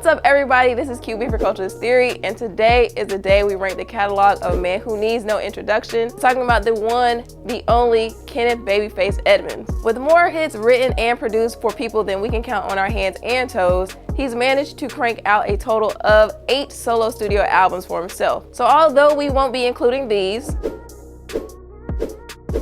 up, everybody? This is QB for Culturalist Theory, and today is the day we rank the catalog of a man who needs no introduction. Talking about the one, the only Kenneth Babyface Edmonds. With more hits written and produced for people than we can count on our hands and toes, he's managed to crank out a total of 8 solo studio albums for himself. So although we won't be including these,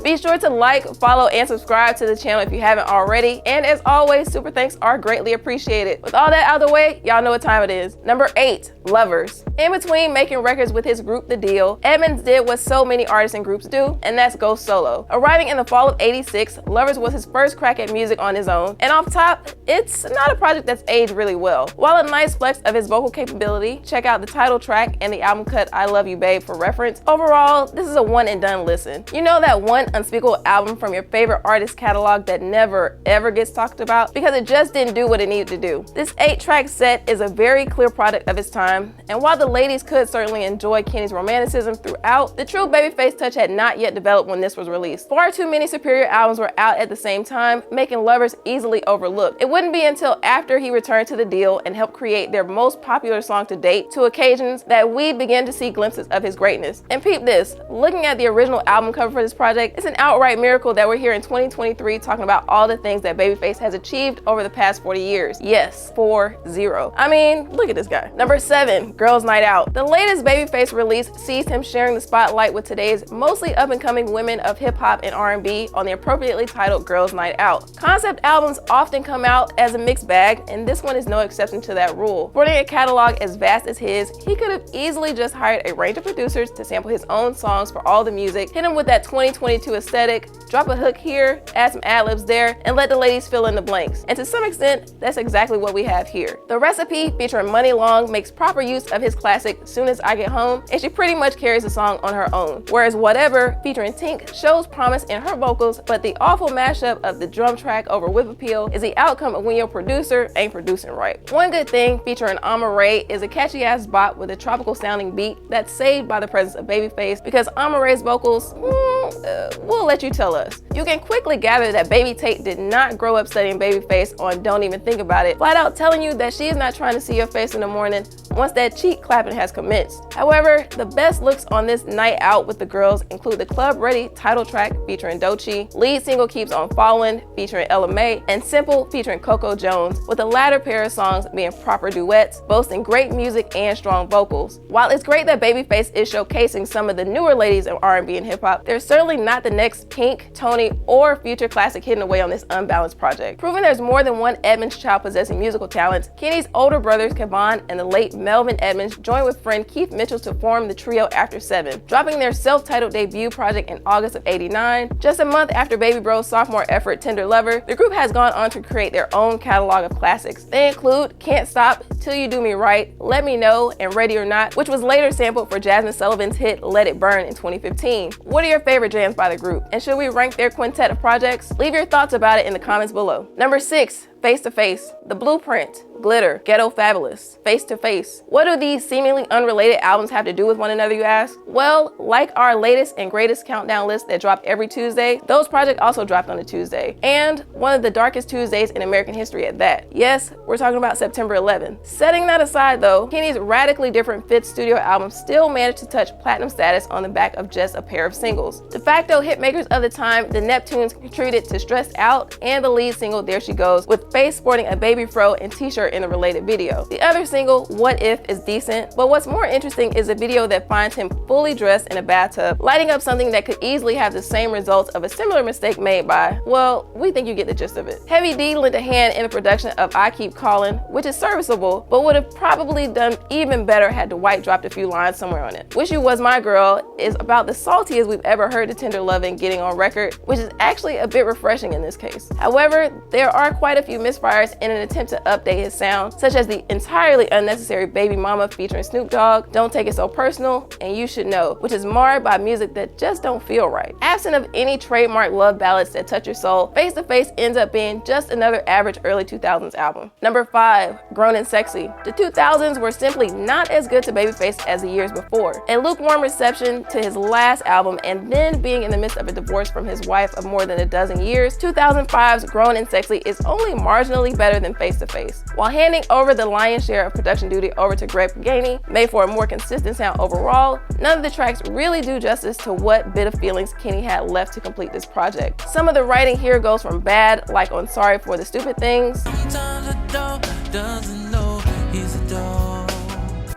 be sure to like, follow, and subscribe to the channel if you haven't already. And as always, super thanks are greatly appreciated. With all that out of the way, y'all know what time it is. Number 8, Lovers. In between making records with his group The Deal, Edmonds did what so many artists and groups do, and that's go solo. Arriving in the fall of '86, Lovers was his first crack at music on his own. And off top, it's not a project that's aged really well. While a nice flex of his vocal capability, check out the title track and the album cut I Love You Babe for reference. Overall, this is a one and done listen. You know that one unspeakable album from your favorite artist catalog that never ever gets talked about because it just didn't do what it needed to do. This 8-track set is a very clear product of its time, and while the ladies could certainly enjoy Kenny's romanticism throughout, the true Babyface touch had not yet developed when this was released. Far too many superior albums were out at the same time, making Lovers easily overlooked. It wouldn't be until after he returned to The Deal and helped create their most popular song to date to occasions that we began to see glimpses of his greatness. And peep this, looking at the original album cover for this project, it's an outright miracle that we're here in 2023 talking about all the things that Babyface has achieved over the past 40 years. Yes, 4-0. I mean, look at this guy. Number 7, Girls Night Out. The latest Babyface release sees him sharing the spotlight with today's mostly up-and-coming women of hip-hop and R&B on the appropriately titled Girls Night Out. Concept albums often come out as a mixed bag, and this one is no exception to that rule. Sporting a catalog as vast as his, he could have easily just hired a range of producers to sample his own songs for all the music, hit him with that 2022 aesthetic, drop a hook here, add some ad-libs there, and let the ladies fill in the blanks. And to some extent, that's exactly what we have here. The Recipe, featuring Money Long, makes proper use of his classic Soon As I Get Home, and she pretty much carries the song on her own. Whereas Whatever, featuring Tink, shows promise in her vocals, but the awful mashup of the drum track over whip appeal is the outcome of when your producer ain't producing right. One Good Thing, featuring Amaarae, is a catchy-ass bop with a tropical-sounding beat that's saved by the presence of Babyface because Amarae's vocals, we'll let you tell us. You can quickly gather that Baby Tate did not grow up studying Babyface on Don't Even Think About It, flat out telling you that she is not trying to see your face in the morning once that cheek clapping has commenced. However, the best looks on this night out with the girls include the Club Ready title track featuring Doechii, lead single Keeps On Falling featuring Ella Mai, and Simple featuring Coco Jones, with the latter pair of songs being proper duets, boasting great music and strong vocals. While it's great that Babyface is showcasing some of the newer ladies of R&B and hip-hop, they're certainly not the next Pink, Tony, or Future classic hidden away on this unbalanced project. Proving there's more than one Edmonds child possessing musical talents, Kenny's older brothers Kevon and the late Melvin Edmonds joined with friend Keith Mitchell to form the trio After 7, dropping their self-titled debut project in August of '89. Just a month after Baby Bro's sophomore effort Tender Lover, the group has gone on to create their own catalog of classics. They include Can't Stop, Till You Do Me Right, Let Me Know, and Ready or Not, which was later sampled for Jasmine Sullivan's hit Let It Burn in 2015. What are your favorite jams by the group? And should we rank their quintet of projects? Leave your thoughts about it in the comments below. Number 6, Face to Face, The Blueprint, Glitter, Ghetto Fabulous, Face to Face. What do these seemingly unrelated albums have to do with one another, you ask? Well, like our latest and greatest countdown list that dropped every Tuesday, those projects also dropped on a Tuesday, and one of the darkest Tuesdays in American history at that. Yes, we're talking about September 11th. Setting that aside though, Kenny's radically different 5th studio album still managed to touch platinum status on the back of just a pair of singles. De facto hitmakers of the time, the Neptunes contributed to Stressed Out and the lead single There She Goes, with Face sporting a baby fro and t-shirt in the related video. The other single, What If, is decent, but what's more interesting is a video that finds him fully dressed in a bathtub, lighting up something that could easily have the same results of a similar mistake made by, well, we think you get the gist of it. Heavy D lent a hand in the production of I Keep Calling, which is serviceable, but would have probably done even better had Dwight dropped a few lines somewhere on it. Wish You Was My Girl is about the saltiest we've ever heard the Tender Loving getting on record, which is actually a bit refreshing in this case. However, there are quite a few misfires in an attempt to update his sound, such as the entirely unnecessary Baby Mama featuring Snoop Dogg, Don't Take It So Personal, and You Should Know, which is marred by music that just don't feel right. Absent of any trademark love ballads that touch your soul, Face to Face ends up being just another average early 2000s album. Number 5, Grown and Sexy. The 2000s were simply not as good to Babyface as the years before. A lukewarm reception to his last album, and then being in the midst of a divorce from his wife of more than a dozen years, 2005's Grown and Sexy is only marginally better than Face to Face. While handing over the lion's share of production duty over to Greg Pagani, made for a more consistent sound overall, none of the tracks really do justice to what bit of feelings Kenny had left to complete this project. Some of the writing here goes from bad, like on Sorry for the Stupid Things,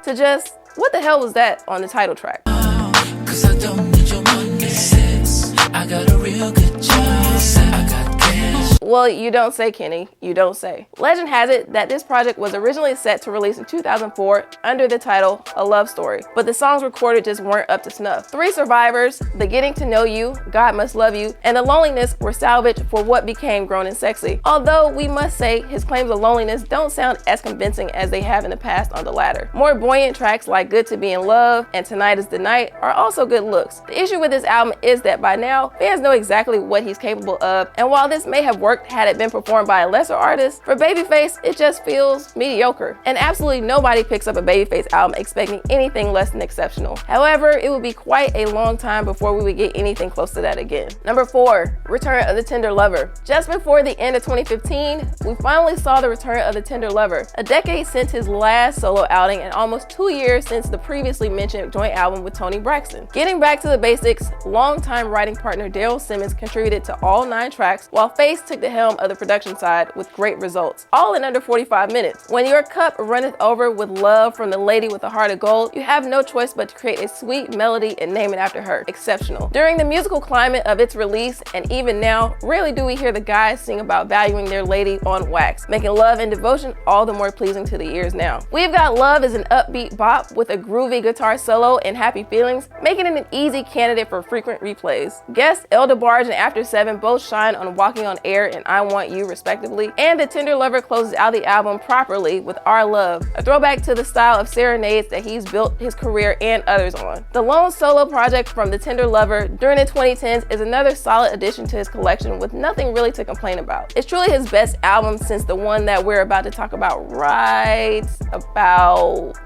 to just, what the hell was that on the title track? Cause I don't need your money, sis. I got a real good job. I got cash. Well, you don't say, Kenny, you don't say. Legend has it that this project was originally set to release in 2004 under the title A Love Story, but the songs recorded just weren't up to snuff. Three Survivors, The Getting to Know You, God Must Love You, and The Loneliness were salvaged for what became Grown and Sexy. Although we must say his claims of loneliness don't sound as convincing as they have in the past on the latter. More buoyant tracks like Good to Be in Love and Tonight is the Night are also good looks. The issue with this album is that by now, fans know exactly what he's capable of, and while this may have worked had it been performed by a lesser artist, for Babyface, it just feels mediocre. And absolutely nobody picks up a Babyface album expecting anything less than exceptional. However, it would be quite a long time before we would get anything close to that again. Number 4, Return of the Tender Lover. Just before the end of 2015, we finally saw the return of the Tender Lover, a decade since his last solo outing and almost 2 years since the previously mentioned joint album with Toni Braxton. Getting back to the basics, longtime writing partner Daryl Simmons contributed to all 9 tracks, while Face took the helm of the production side with great results, all in under 45 minutes. When your cup runneth over with love from the lady with a heart of gold, you have no choice but to create a sweet melody and name it after her. Exceptional. During the musical climate of its release, and even now, rarely do we hear the guys sing about valuing their lady on wax, making love and devotion all the more pleasing to the ears now. We've got Love as an upbeat bop with a groovy guitar solo and happy feelings, making it an easy candidate for frequent replays. Guests El DeBarge and After 7 both shine on Walking on Air and I Want You respectively, and The Tender Lover closes out the album properly with Our Love, a throwback to the style of serenades that he's built his career and others on. The lone solo project from The Tender Lover during the 2010s is another solid addition to his collection with nothing really to complain about. It's truly his best album since the one that we're about to talk about right about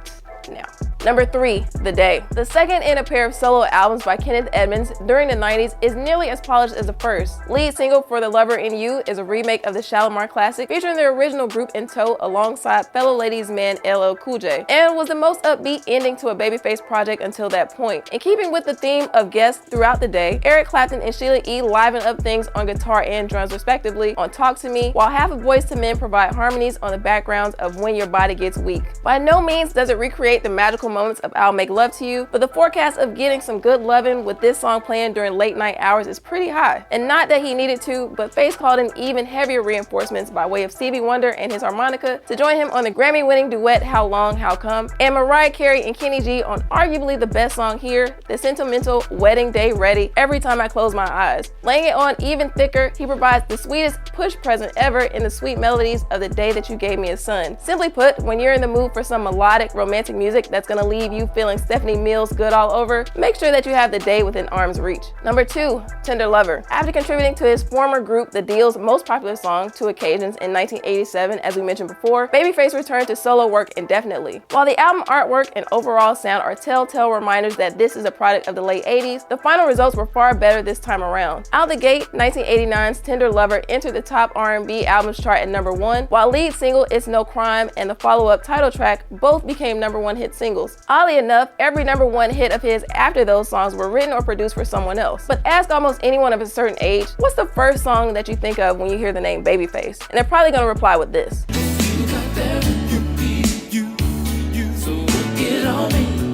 now. Number 3, The Day. The second in a pair of solo albums by Kenneth Edmonds during the 90s is nearly as polished as the first. Lead single for The Lover in You is a remake of the Shalimar classic featuring the original group in tow alongside fellow ladies man LL Cool J, and was the most upbeat ending to a Babyface project until that point. In keeping with the theme of guests throughout the day, Eric Clapton and Sheila E. liven up things on guitar and drums respectively on Talk to Me, while half of Boyz II Men provide harmonies on the backgrounds of When Your Body Gets Weak. By no means does it recreate the magical moments of I'll Make Love to You, but the forecast of getting some good loving with this song playing during late night hours is pretty high. And not that he needed to, but Face called in even heavier reinforcements by way of Stevie Wonder and his harmonica to join him on the Grammy-winning duet How Long, How Come, and Mariah Carey and Kenny G on arguably the best song here, the sentimental Wedding Day Ready, Every Time I Close My Eyes. Laying it on even thicker, he provides the sweetest push present ever in the sweet melodies of The Day That You Gave Me a Son. Simply put, when you're in the mood for some melodic, romantic music that's gonna leave you feeling Stephanie Mills good all over, make sure that you have The Day within arm's reach. Number 2, Tender Lover. After contributing to his former group The Deal's most popular song, Two Occasions, in 1987, as we mentioned before, Babyface returned to solo work indefinitely. While the album artwork and overall sound are telltale reminders that this is a product of the late 80s, the final results were far better this time around. Out the gate, 1989's Tender Lover entered the top R&B albums chart at number 1, while lead single It's No Crime and the follow-up title track both became number 1 hit singles. Oddly enough, every number 1 hit of his after those songs were written or produced for someone else. But ask almost anyone of a certain age, what's the first song that you think of when you hear the name Babyface? And they're probably gonna reply with this.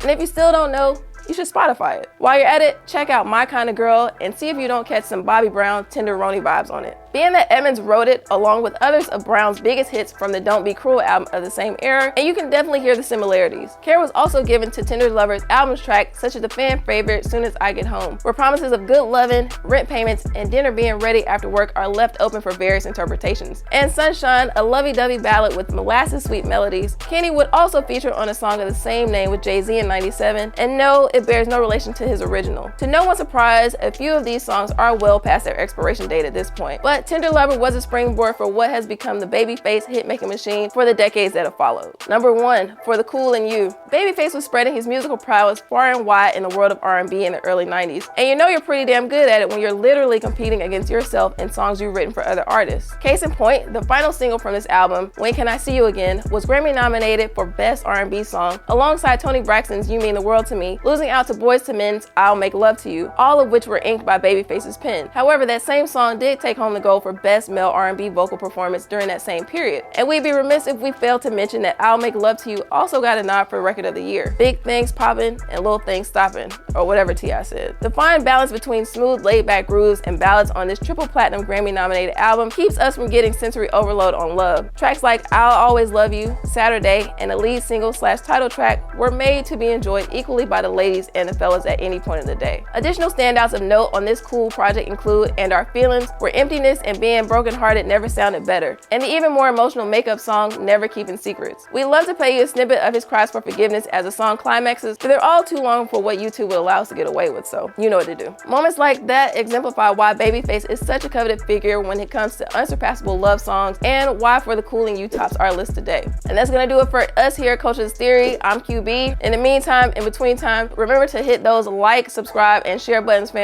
And if you still don't know, you should Spotify it. While you're at it, check out My Kind of Girl and see if you don't catch some Bobby Brown Tenderoni vibes on it. Being that Edmonds wrote it along with others of Brown's biggest hits from the Don't Be Cruel album of the same era, and you can definitely hear the similarities. Care was also given to Tender Lover's albums tracks such as the fan favorite Soon As I Get Home, where promises of good loving, rent payments, and dinner being ready after work are left open for various interpretations. And Sunshine, a lovey-dovey ballad with molasses sweet melodies, Kenny would also feature on a song of the same name with Jay-Z in '97, and no, it bears no relation to his original. To no one's surprise, a few of these songs are well past their expiration date at this point, but Tender Lover was a springboard for what has become the Babyface hit-making machine for the decades that have followed. Number 1, For the Cool in You. Babyface was spreading his musical prowess far and wide in the world of R&B in the early 90s, and you know you're pretty damn good at it when you're literally competing against yourself in songs you've written for other artists. Case in point, the final single from this album, When Can I See You Again, was Grammy nominated for Best R&B Song alongside Toni Braxton's You Mean the World to Me, losing out to Boyz II Men's I'll Make Love to You, all of which were inked by Babyface's pen. However, that same song did take home the gold for Best Male R&B Vocal Performance during that same period. And we'd be remiss if we failed to mention that I'll Make Love to You also got a nod for Record of the Year. Big Things Poppin' and Little Things Stoppin', or whatever T.I. said. The fine balance between smooth, laid-back grooves and ballads on this triple platinum Grammy-nominated album keeps us from getting sensory overload on love. Tracks like I'll Always Love You, Saturday, and the lead single/title track were made to be enjoyed equally by the ladies and the fellas at any point in the day. Additional standouts of note on this cool project include And Our Feelings, where emptiness and being brokenhearted never sounded better, and the even more emotional makeup song Never Keeping Secrets. We'd love to play you a snippet of his cries for forgiveness as the song climaxes, but they're all too long for what YouTube would allow us to get away with, so you know what to do. Moments like that exemplify why Babyface is such a coveted figure when it comes to unsurpassable love songs, and why For the Cool in You tops our list today. And that's gonna do it for us here at Culturalist Theory. I'm QB. In the meantime, in between time, remember to hit those like, subscribe, and share buttons, fam.